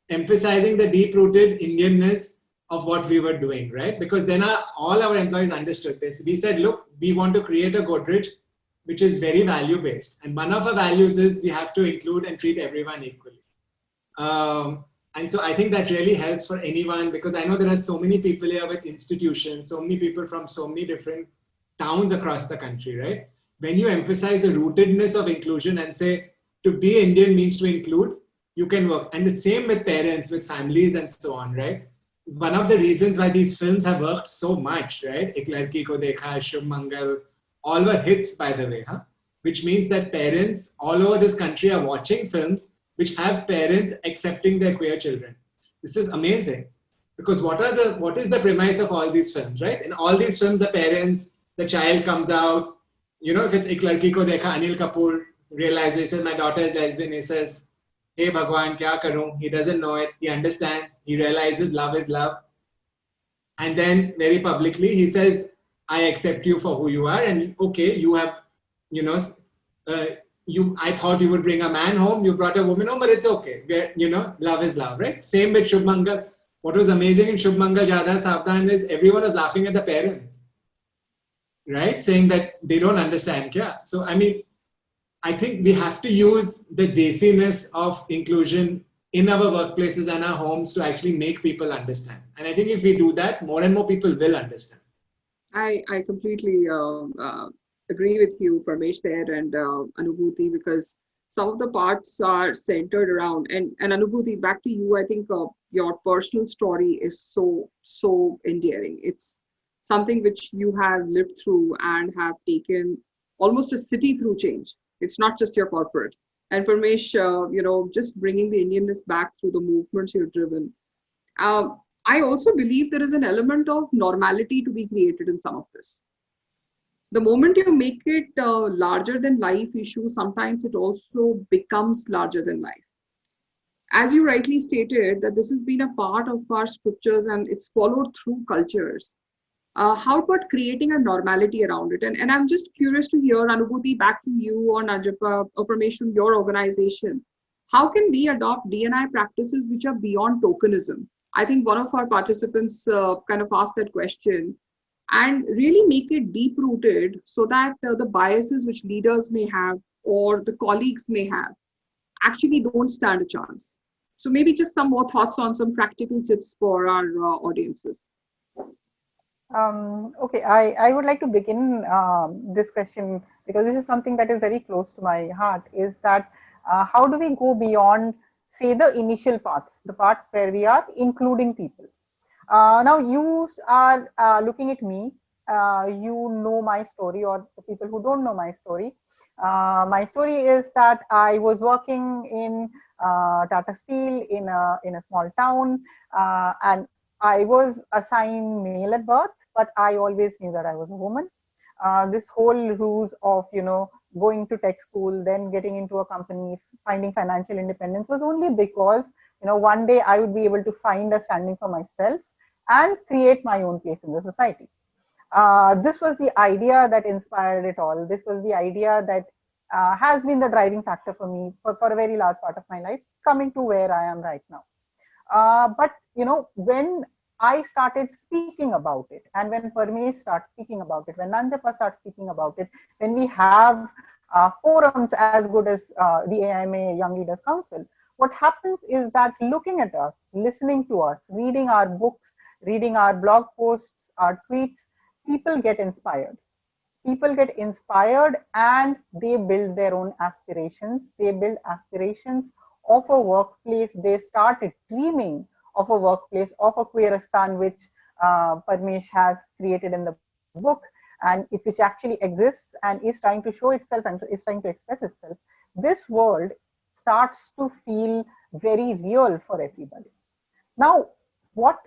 emphasizing the deep-rooted Indianness of what we were doing, right? Because then all our employees understood this. We said, look, we want to create a Godrej which is very value-based. And one of our values is we have to include and treat everyone equally. And so I think that really helps for anyone, because I know there are so many people here with institutions, so many people from so many different towns across the country, right? When you emphasize the rootedness of inclusion and say, to be Indian means to include, you can work. And the same with parents, with families and so on, right? One of the reasons why these films have worked so much, right? Ek Ladki Ko Dekha, Shubh Mangal, all were hits, by the way, huh? Which means that parents all over this country are watching films which have parents accepting their queer children. This is amazing, because what is the premise of all these films, right? In all these films, the parents, the child comes out, you know, if it's Ek Ladki Ko Dekha, Anil Kapoor realizes my daughter is lesbian, he says, hey Bhagwan, kya karun? He doesn't know it, he understands, he realizes love is love. And then very publicly, he says, I accept you for who you are, and okay, you have, you know, I thought you would bring a man home, you brought a woman home, but it's okay. You know, love is love, right? Same with Shubh Mangal. What was amazing in Shubh Mangal Jada Savdhan is everyone was laughing at the parents, right? Saying that they don't understand. Kya? So, I mean, I think we have to use the desiness of inclusion in our workplaces and our homes to actually make people understand. And I think if we do that, more and more people will understand. I completely agree with you, Parmesh, there, and Anubhuti, because some of the parts are centered around, and Anubhuti, back to you, I think your personal story is so endearing. It's something which you have lived through and have taken almost a city through change. It's not just your corporate. And Parmesh, you know, just bringing the Indianness back through the movements you've driven. I also believe there is an element of normality to be created in some of this. The moment you make it larger than life issue, sometimes it also becomes larger than life. As you rightly stated, that this has been a part of our scriptures and it's followed through cultures. How about creating a normality around it? And I'm just curious to hear, Anubhuti, back from you or Nanjappa or Parmesh from your organization. How can we adopt D&I practices which are beyond tokenism? I think one of our participants kind of asked that question, and really make it deep rooted so that the biases which leaders may have or the colleagues may have actually don't stand a chance. So maybe just some more thoughts on some practical tips for our audiences. Okay, I would like to begin this question because this is something that is very close to my heart, is that how do we go beyond, say, the initial parts, the parts where we are including people. Now you are looking at me, you know my story, or the people who don't know my story. My story is that I was working in Tata Steel in a small town, and I was assigned male at birth, but I always knew that I was a woman. This whole ruse of, you know, going to tech school, then getting into a company, finding financial independence was only because, you know, one day I would be able to find a standing for myself and create my own place in the society. This was the idea that inspired it all. This was the idea that has been the driving factor for me for a very large part of my life, coming to where I am right now. But, you know, when I started speaking about it, and when Parmesh starts speaking about it, when Nanjappa starts speaking about it, when we have forums as good as the AIMA Young Leaders Council, what happens is that looking at us, listening to us, reading our books, reading our blog posts, our tweets, people get inspired. People get inspired and they build their own aspirations. They build aspirations of a workplace. They started dreaming of a workplace, of a Queeristan, which Parmesh has created in the book, and which actually exists and is trying to show itself and is trying to express itself. This world starts to feel very real for everybody. Now, what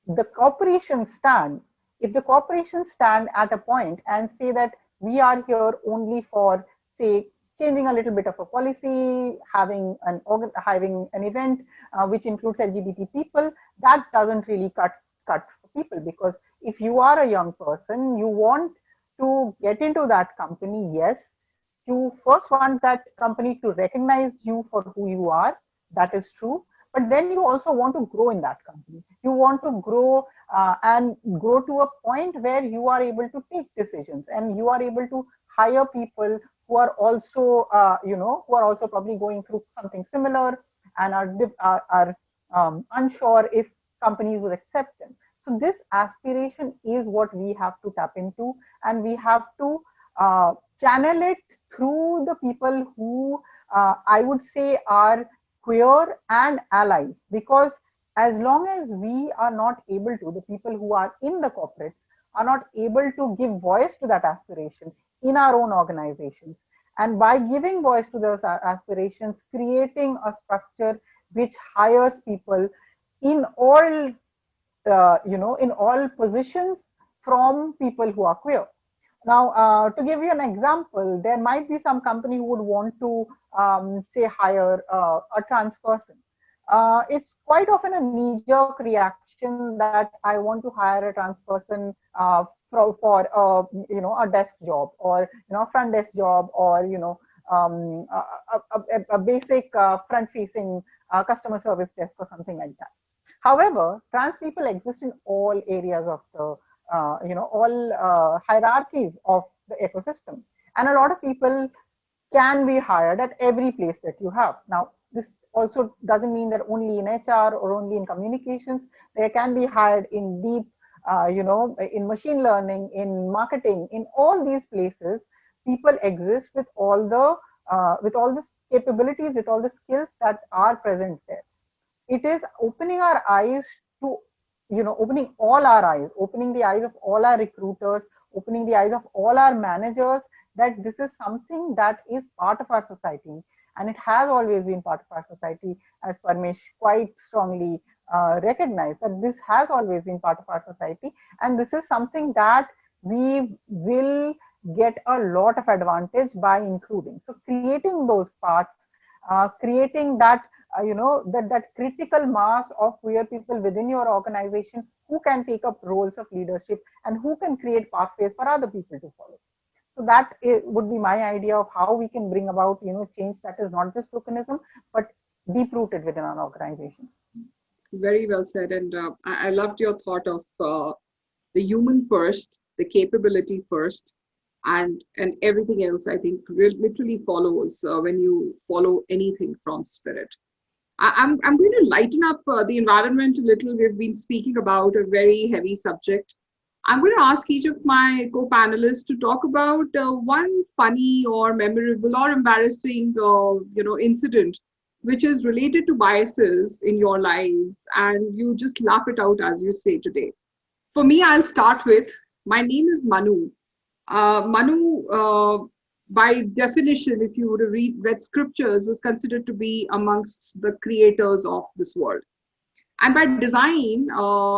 the corporations stand, if the corporations stand at a point and say that we are here only for, say, changing a little bit of a policy, having an event which includes LGBT people, that doesn't really cut for people, because if you are a young person, you want to get into that company, yes, you first want that company to recognize you for who you are, that is true, but then you also want to grow in that company. You want to grow and grow to a point where you are able to take decisions and you are able to hire people who are also, who are also probably going through something similar and are unsure if companies will accept them. So this aspiration is what we have to tap into, and we have to channel it through the people who I would say are queer and allies, because as long as we are not able to, the people who are in the corporates are not able to give voice to that aspiration in our own organizations, and by giving voice to those aspirations, creating a structure which hires people in all in all positions from people who are queer. Now, to give you an example, there might be some company who would want to say hire a trans person. It's quite often a knee-jerk reaction that I want to hire a trans person for a desk job, or a front desk job, or a basic front-facing customer service desk or something like that. However, trans people exist in all areas of the all hierarchies of the ecosystem, and a lot of people can be hired at every place that you have. Now, this also doesn't mean that only in HR or only in communications. They can be hired in deep, in machine learning, in marketing, in all these places. People exist with all the capabilities, with all the skills that are present there. It is opening our eyes to, opening all our eyes, opening the eyes of all our recruiters, opening the eyes of all our managers, that this is something that is part of our society, and it has always been part of our society, as Parmesh quite strongly recognized, that this has always been part of our society, and this is something that we will get a lot of advantage by including. So creating those paths, creating that that critical mass of queer people within your organization who can take up roles of leadership and who can create pathways for other people to follow. So that would be my idea of how we can bring about change that is not just tokenism but deep rooted within our organization. Very well said, and I loved your thought of the human first, the capability first, and everything else. I think literally follows when you follow anything from spirit. I'm going to lighten up the environment a little. We've been speaking about a very heavy subject. I'm going to ask each of my co-panelists to talk about one funny or memorable or embarrassing, incident which is related to biases in your lives, and you just laugh it out as you say today. For me, I'll start with, my name is Manu. Manu, by definition, if you would have read scriptures, was considered to be amongst the creators of this world. And by design,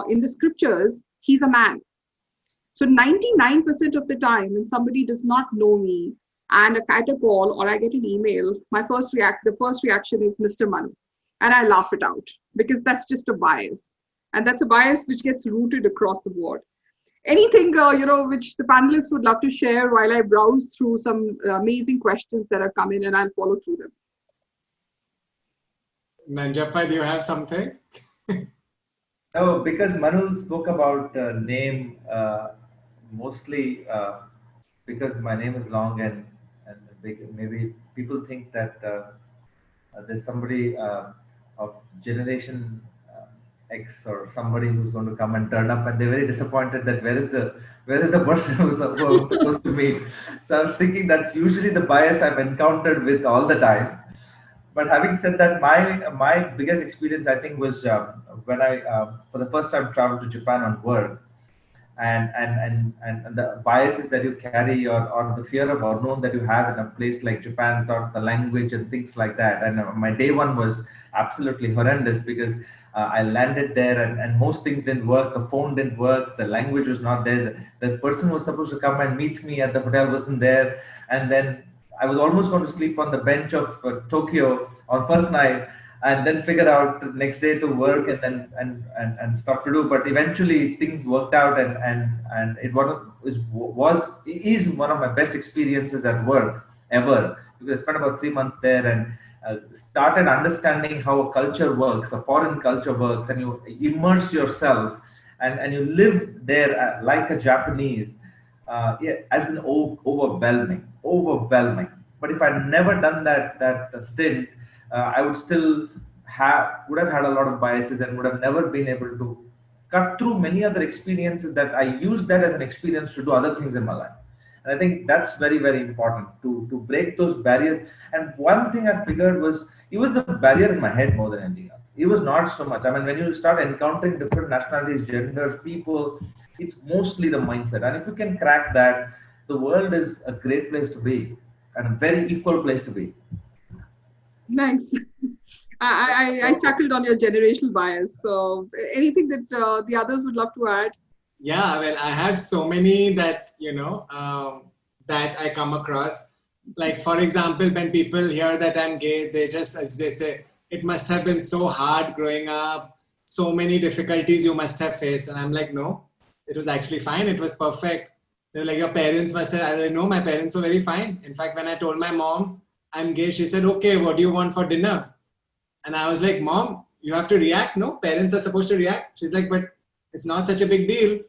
in the scriptures, he's a man. So 99% of the time, when somebody does not know me and I get a call or I get an email, the first reaction is Mr. Manu. And I laugh it out because that's just a bias. And that's a bias which gets rooted across the board. Anything, which the panelists would love to share while I browse through some amazing questions that have come in, and I'll follow through them. Nanjappa, do you have something? No, because Manu spoke about name mostly because my name is long and maybe people think that there's somebody of generation X or somebody who's going to come and turn up, and they're very disappointed that where is the person who I'm supposed to meet. So I was thinking that's usually the bias I've encountered with all the time. But having said that, my biggest experience, I think, was when I for the first time traveled to Japan on work, and the biases that you carry, or the fear of unknown that you have in a place like Japan, without the language and things like that. And my day one was absolutely horrendous because I landed there and most things didn't work. The phone didn't work. The language was not there. The person who was supposed to come and meet me at the hotel wasn't there. And then I was almost going to sleep on the bench of Tokyo on first night, and then figure out next day to work and then and stuff to do. But eventually things worked out, and it is one of my best experiences at work ever, because I spent about 3 months there, and started understanding how a culture works, a foreign culture works, and you immerse yourself and you live there like a Japanese, it has been overwhelming. But if I'd never done that stint, I would have had a lot of biases and would have never been able to cut through many other experiences that I use that as an experience to do other things in my life. And I think that's very, very important to break those barriers. And one thing I figured was it was the barrier in my head more than anything else. It was not so much. I mean, when you start encountering different nationalities, genders, people, it's mostly the mindset. And if you can crack that, the world is a great place to be and a very equal place to be. Nice. I chuckled on your generational bias. So anything that the others would love to add? Yeah, well, I have so many that, that I come across. Like, for example, when people hear that I'm gay, they say, it must have been so hard growing up, so many difficulties you must have faced. And I'm like, no, it was actually fine. It was perfect. They're like, your parents must have, I know my parents were very fine. In fact, when I told my mom I'm gay, she said, okay, what do you want for dinner? And I was like, Mom, you have to react, no? Parents are supposed to react. She's like, but it's not such a big deal.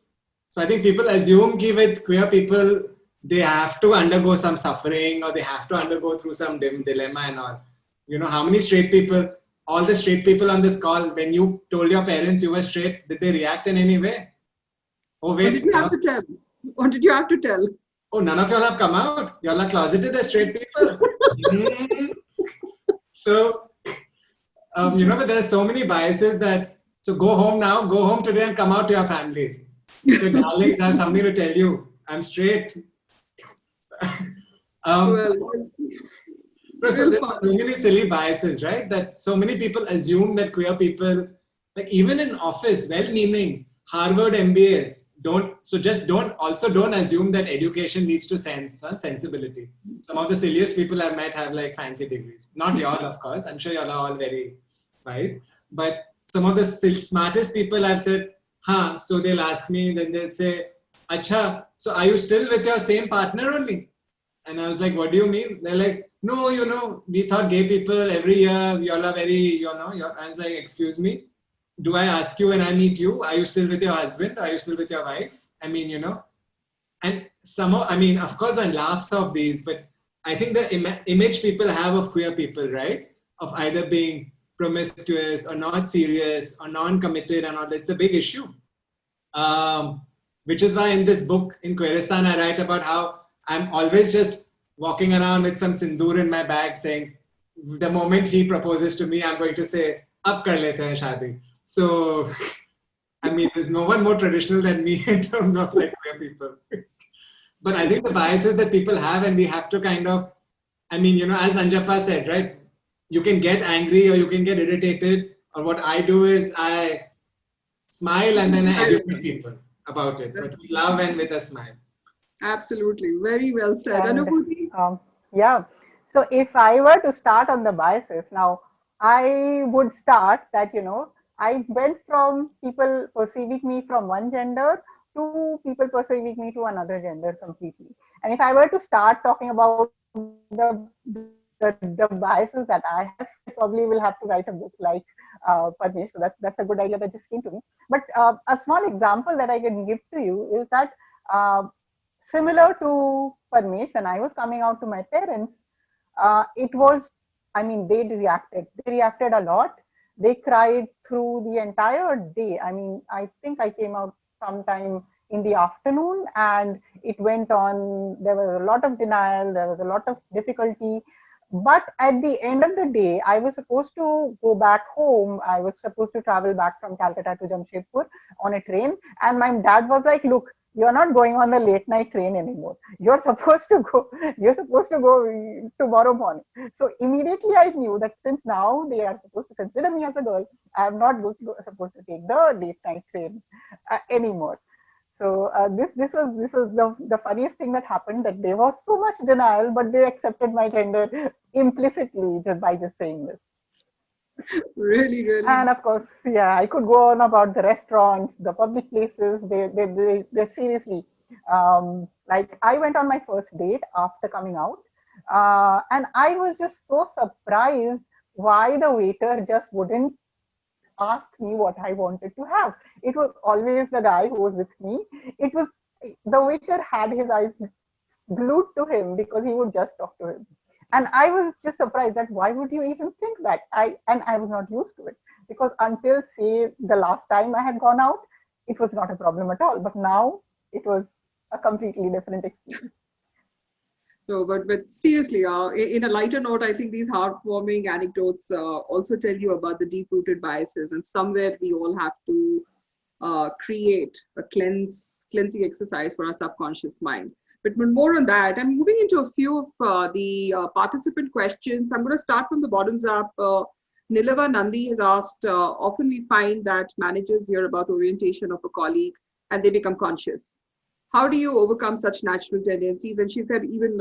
So I think people assume that with queer people, they have to undergo some suffering or they have to undergo through some dilemma and all. You know, how many straight people, all the straight people on this call, when you told your parents you were straight, did they react in any way? Oh, wait. What did you have to tell? What did you have to tell? Oh, none of y'all have come out. Y'all are closeted as straight people. So, but there are so many biases that, so go home today and come out to your families. So, darlings, I have something to tell you. I'm straight. So there's so many silly biases, right? That so many people assume that queer people, like even in office, well-meaning, Harvard MBAs, don't assume that education leads to sensibility. Some of the silliest people I've met have like fancy degrees. Not y'all, of course. I'm sure y'all are all very wise. But some of the smartest people I've said, so they'll ask me, then they'll say, Acha, so are you still with your same partner only? And I was like, what do you mean? They're like, no, we thought gay people every year, y'all are very, I was like, excuse me, do I ask you when I meet you, are you still with your husband? Are you still with your wife? I mean, and somehow, I mean, of course, one laughs off these, but I think the image people have of queer people, right? Of either being promiscuous or not serious or non-committed and all, it's a big issue. Which is why in this book, in Queeristan, I write about how I'm always just walking around with some sindoor in my bag saying, the moment he proposes to me, I'm going to say, ab kar lete hain shaadi. So, I mean, there's no one more traditional than me in terms of like queer people. But I think the biases that people have, and we have to kind of, I mean, as Nanjappa said, right? You can get angry or you can get irritated. Or what I do is I smile and then I educate people about it, but with love and with a smile. Absolutely. Very well said. Anubhuti? Yeah. So if I were to start on the biases, now I would start that, I went from people perceiving me from one gender to people perceiving me to another gender completely. And if I were to start talking about the biases that I have, I probably will have to write a book like Parmesh. So that's a good idea that just came to me. But a small example that I can give to you is that similar to Parmesh, when I was coming out to my parents, it was, I mean, they reacted a lot. They cried through the entire day. I mean, I think I came out sometime in the afternoon and it went on. There was a lot of denial. There was a lot of difficulty. But at the end of the day, I was supposed to go back home. I was supposed to travel back from Calcutta to Jamshedpur on a train. And my dad was like, look, you're not going on the late night train anymore. You're supposed to go tomorrow morning. So immediately I knew that since now they are supposed to consider me as a girl, I'm not supposed to take the late night train anymore. So this was the funniest thing that happened, that there was so much denial, but they accepted my gender implicitly just by just saying this. Really. And of course, yeah, I could go on about the restaurants, the public places. They're seriously, like I went on my first date after coming out, and I was just so surprised why the waiter just wouldn't ask me what I wanted to have. It was always the guy who was with me. It was the waiter had his eyes glued to him because he would just talk to him. And I was just surprised that why would you even think that? I was not used to it, because until say the last time I had gone out, it was not a problem at all. But now it was a completely different experience. So, but seriously, in a lighter note, I think these heartwarming anecdotes also tell you about the deep-rooted biases, and somewhere we all have to create a cleansing exercise for our subconscious mind. But more on that, I'm moving into a few of the participant questions. I'm going to start from the bottoms up. Nilava Nandi has asked, often we find that managers hear about orientation of a colleague and they become conscious. How do you overcome such natural tendencies? And she said, even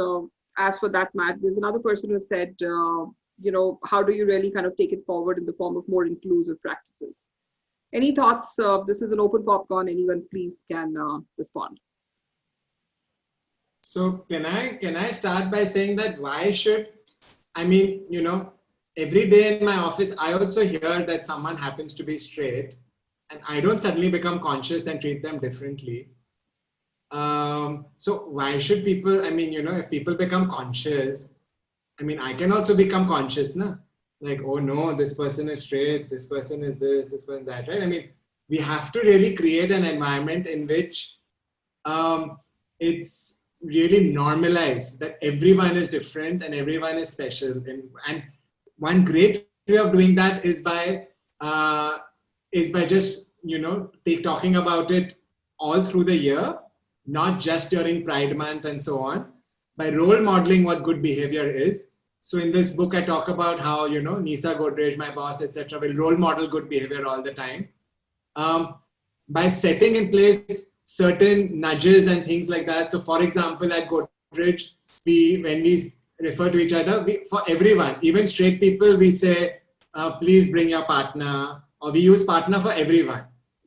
as for that matter, there's another person who said, how do you really kind of take it forward in the form of more inclusive practices? Any thoughts? This is an open popcorn. Anyone please can respond. So can I start by saying that every day in my office, I also hear that someone happens to be straight, and I don't suddenly become conscious and treat them differently. So why should people, if people become conscious, I can also become conscious, na? Like, oh no, this person is straight, this person is this person that, right? We have to really create an environment in which it's really normalized that everyone is different and everyone is special. And one great way of doing that is by just, talking about it all through the year, not just during Pride Month and so on, by role modeling what good behavior is. So in this book, I talk about how, Nisa Godrej, my boss, etc., will role model good behavior all the time. By setting in place certain nudges and things like that. So for example, at Godrej, when we refer to each other, for everyone, even straight people, we say, please bring your partner, or we use partner for everyone.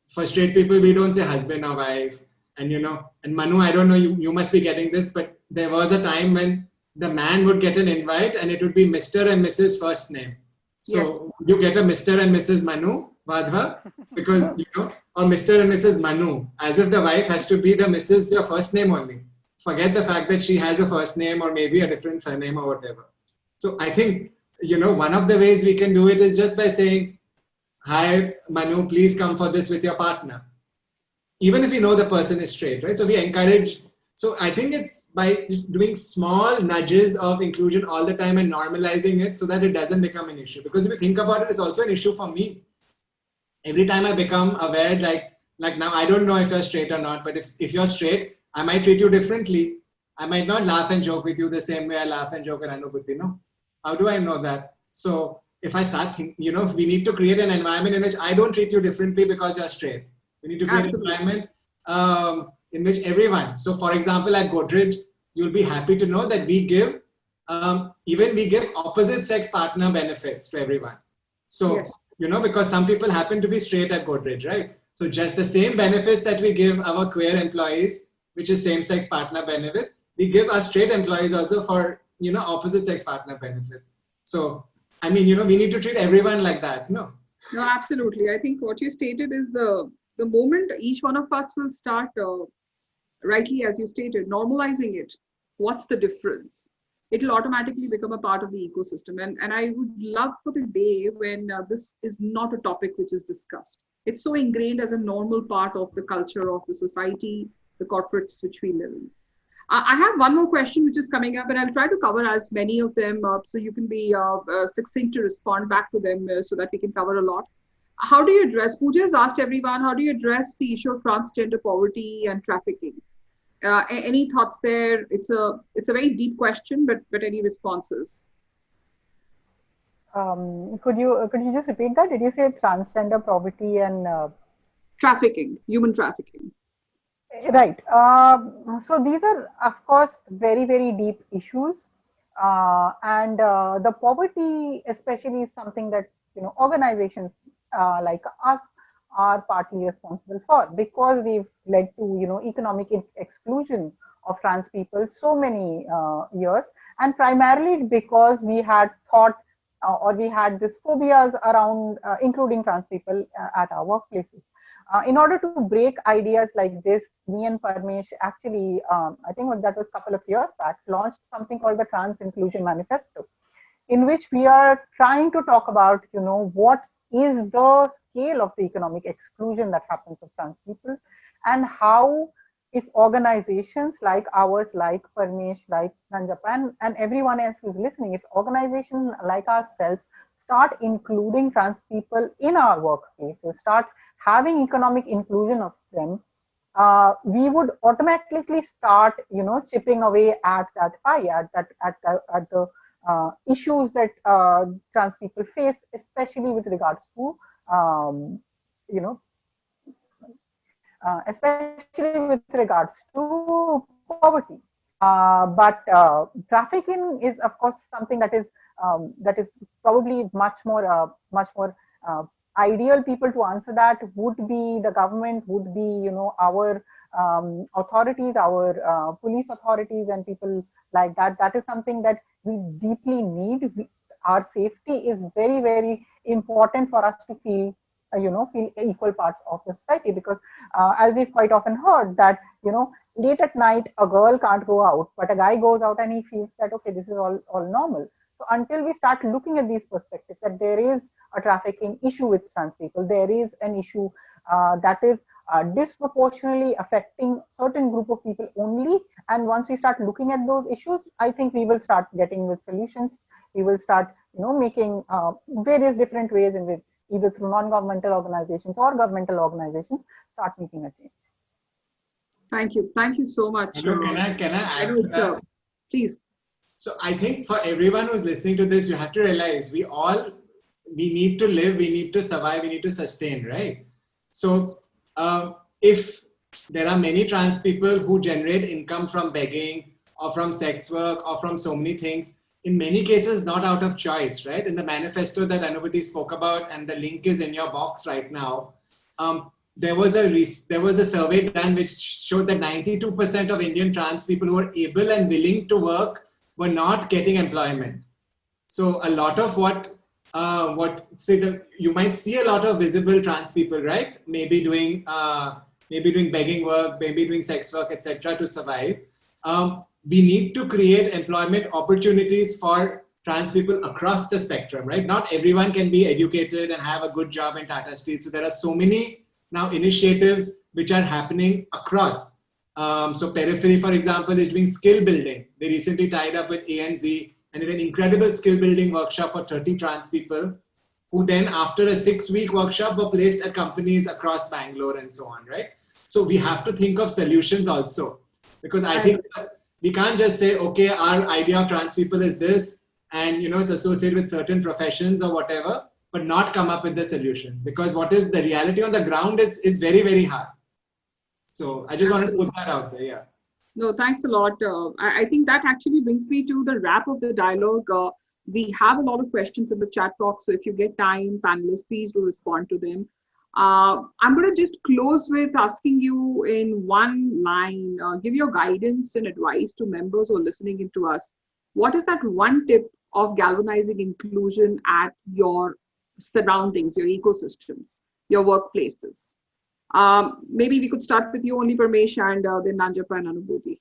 For straight people, we don't say husband or wife. And, and Manu, I don't know, you must be getting this, but there was a time when the man would get an invite and it would be Mr. and Mrs. first name. So yes. You get a Mr. and Mrs. Manu, Wadhwa, because, or Mr. and Mrs. Manu, as if the wife has to be the Mrs. your first name only. Forget the fact that she has a first name or maybe a different surname or whatever. So I think, one of the ways we can do it is just by saying, hi, Manu, please come for this with your partner. Even if we know the person is straight, right? So we encourage. So I think it's by just doing small nudges of inclusion all the time and normalizing it so that it doesn't become an issue. Because if you think about it, it's also an issue for me. Every time I become aware, like now, I don't know if you're straight or not, but if you're straight, I might treat you differently. I might not laugh and joke with you the same way I laugh and joke with Anubhuti, no? How do I know that? So if I start thinking, we need to create an environment in which I don't treat you differently because you're straight. We need to create an environment in which everyone, so for example, at Godrej, you'll be happy to know that we give opposite sex partner benefits to everyone. So, yes. Because some people happen to be straight at Godrej, right? So just the same benefits that we give our queer employees, which is same sex partner benefits, we give our straight employees also for, opposite sex partner benefits. So, we need to treat everyone like that, no? No, absolutely. I think what you stated is the moment each one of us will start, rightly as you stated, normalizing it, what's the difference? It'll automatically become a part of the ecosystem. And I would love for the day when this is not a topic which is discussed. It's so ingrained as a normal part of the culture of the society, the corporates which we live in. I have one more question which is coming up, and I'll try to cover as many of them so you can be succinct to respond back to them so that we can cover a lot. How do you address, Pooja has asked everyone, how do you address the issue of transgender poverty and trafficking? Any thoughts there? It's a very deep question, but any responses? Could you just repeat that? Did you say transgender poverty and trafficking, human trafficking? Right. So these are, of course, very, very deep issues. And the poverty especially is something that, organizations like us are partly responsible for, because we've led to, economic exclusion of trans people so many years. And primarily because we had thought or we had these phobias around including trans people at our workplaces. In order to break ideas like this, me and Parmesh actually, I think that was a couple of years back, launched something called the Trans Inclusion Manifesto, in which we are trying to talk about, what is the scale of the economic exclusion that happens of trans people, and how, if organizations like ours, like Parmesh, like Nanjappa, and everyone else who's listening, if organizations like ourselves start including trans people in our workplaces, start having economic inclusion of them, we would automatically start, chipping away at that pie, at the issues that trans people face, especially with regards to, especially with regards to poverty. But trafficking is, of course, something that is probably much more ideal people to answer that would be the government, would be our authorities, our police authorities, and people like that. That is something that we deeply need. Our safety is very, very important for us to feel feel equal parts of the society, because as we've quite often heard that late at night a girl can't go out, but a guy goes out and he feels that okay, this is all normal. So until we start looking at these perspectives, that there is a trafficking issue with trans people, there is an issue that is disproportionately affecting certain group of people only, and once we start looking at those issues, I think we will start getting with solutions. We will start making various different ways in which, either through non-governmental organizations or governmental organizations, start making a change. Thank you so much. Can I add to that? Please. So I think for everyone who's listening to this, you have to realize we need to live, we need to survive, we need to sustain, right? So if there are many trans people who generate income from begging or from sex work or from so many things, in many cases, not out of choice, right? In the manifesto that Anubhuti spoke about, and the link is in your box right now, there was a survey done which showed that 92% of Indian trans people who were able and willing to work were not getting employment. So a lot of you might see a lot of visible trans people, right? Maybe doing begging work, maybe doing sex work, etc. to survive. We need to create employment opportunities for trans people across the spectrum, right? Not everyone can be educated and have a good job in Tata Steel. So there are so many now initiatives which are happening across. So Periphery, for example, is doing skill building. They recently tied up with ANZ and did an incredible skill building workshop for 30 trans people, who then after a 6-week workshop were placed at companies across Bangalore and so on, right? So we have to think of solutions also, because I think we can't just say, okay, our idea of trans people is this, and it's associated with certain professions or whatever, but not come up with the solutions, because what is the reality on the ground is very, very hard. So I just wanted to put that out there. Yeah. No, thanks a lot. I think that actually brings me to the wrap of the dialogue. We have a lot of questions in the chat box, so if you get time, panelists, please do respond to them. I'm going to just close with asking you in one line, give your guidance and advice to members who are listening into us. What is that one tip of galvanizing inclusion at your surroundings, your ecosystems, your workplaces? Maybe we could start with you only, Parmesh, and then Nanjappa and Anubhuti.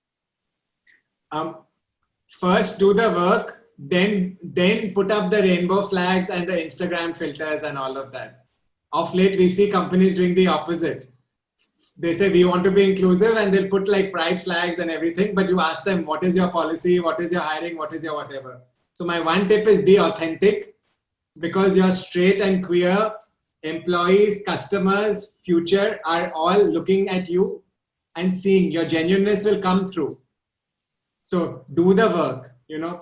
First, do the work, then put up the rainbow flags and the Instagram filters and all of that. Of late, we see companies doing the opposite. They say, we want to be inclusive, and they'll put like pride flags and everything, but you ask them, what is your policy? What is your hiring? What is your whatever? So my one tip is be authentic, because your straight and queer employees, customers, future are all looking at you and seeing your genuineness will come through. So do the work,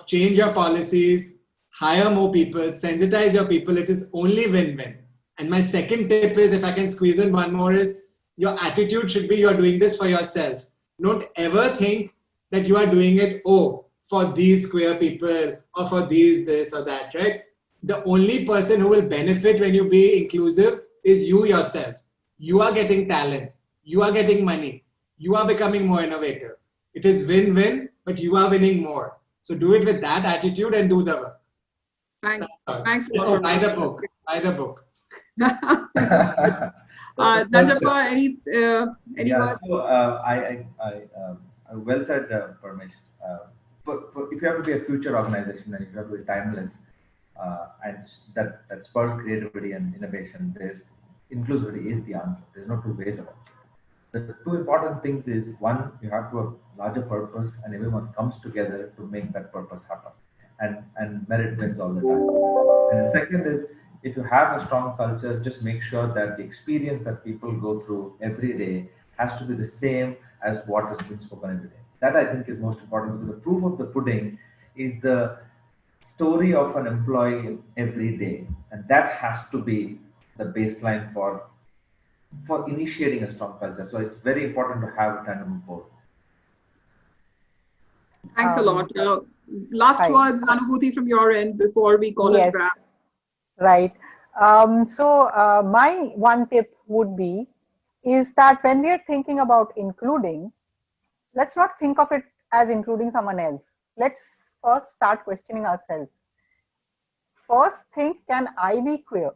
change your policies, hire more people, sensitize your people. It is only win-win. And my second tip is, if I can squeeze in one more, is your attitude should be you're doing this for yourself. Don't ever think that you are doing it, for these queer people or for these, this or that, right? The only person who will benefit when you be inclusive is you yourself. You are getting talent. You are getting money. You are becoming more innovative. It is win-win, but you are winning more. So do it with that attitude and do the work. Thanks a lot. Oh, buy the book. Buy the book. Nanjappa, any words? So well said, Parmesh. If you have to be a future organization and if you have to be timeless, and that spurs creativity and innovation, there's inclusivity is the answer. There's no two ways about it. The two important things is, one, you have to have a larger purpose and everyone comes together to make that purpose happen, and merit wins all the time. And the second is, if you have a strong culture, just make sure that the experience that people go through every day has to be the same as what has been spoken every day. That I think is most important, because the proof of the pudding is the story of an employee every day, and that has to be the baseline for initiating a strong culture. So it's very important to have it on board. Thanks a lot. Last words, Anubhuti, from your end before we call it a wrap. Right. So my one tip would be is that when we are thinking about including, let's not think of it as including someone else. Let's first start questioning ourselves. First think, can I be queer?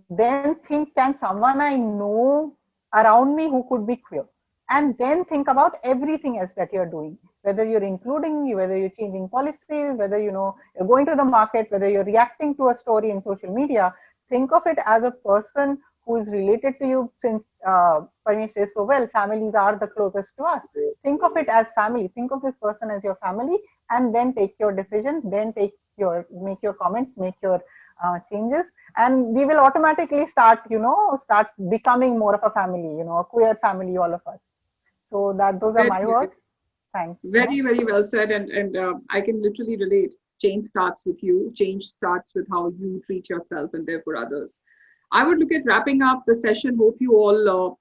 Then think, can someone I know around me who could be queer? And then think about everything else that you're doing, whether you're including, whether you're changing policies, whether you're going to the market, whether you're reacting to a story in social media. Think of it as a person who is related to you, since Parmesh says so well, families are the closest to us. Think of it as family. Think of this person as your family, and then take your decision, then make your comments, make your changes, and we will automatically start becoming more of a family, a queer family, all of us. So those are my words. Thanks. Very, very well said. And I can literally relate. Change starts with you. Change starts with how you treat yourself and therefore others. I would look at wrapping up the session. Hope you all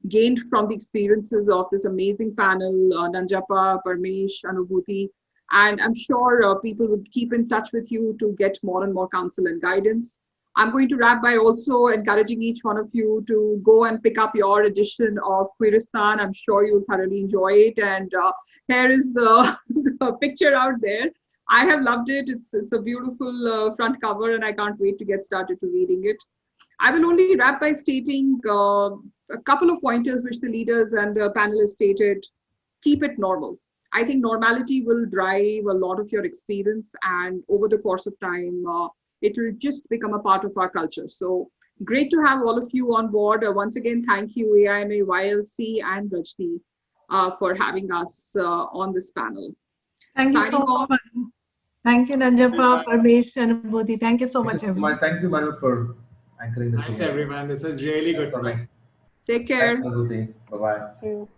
gained from the experiences of this amazing panel, Nanjappa, Parmesh, Anubhuti. And I'm sure people would keep in touch with you to get more and more counsel and guidance. I'm going to wrap by also encouraging each one of you to go and pick up your edition of Queeristan. I'm sure you'll thoroughly enjoy it. And here is the picture out there. I have loved it. It's a beautiful front cover, and I can't wait to get started to reading it. I will only wrap by stating a couple of pointers which the leaders and the panelists stated. Keep it normal. I think normality will drive a lot of your experience, and over the course of time, it will just become a part of our culture. So great to have all of you on board. Once again, thank you, AIMA, YLC, and Rajni for having us on this panel. Thank you so much. Thank you, Nanjappa, Parmesh, and Anubhuti. Thank you so much, everyone. Thank you, Manu, for anchoring this. Thanks, everyone. This was really good for me. Take care. Thanks, Anubhuti. Bye-bye. Thank you.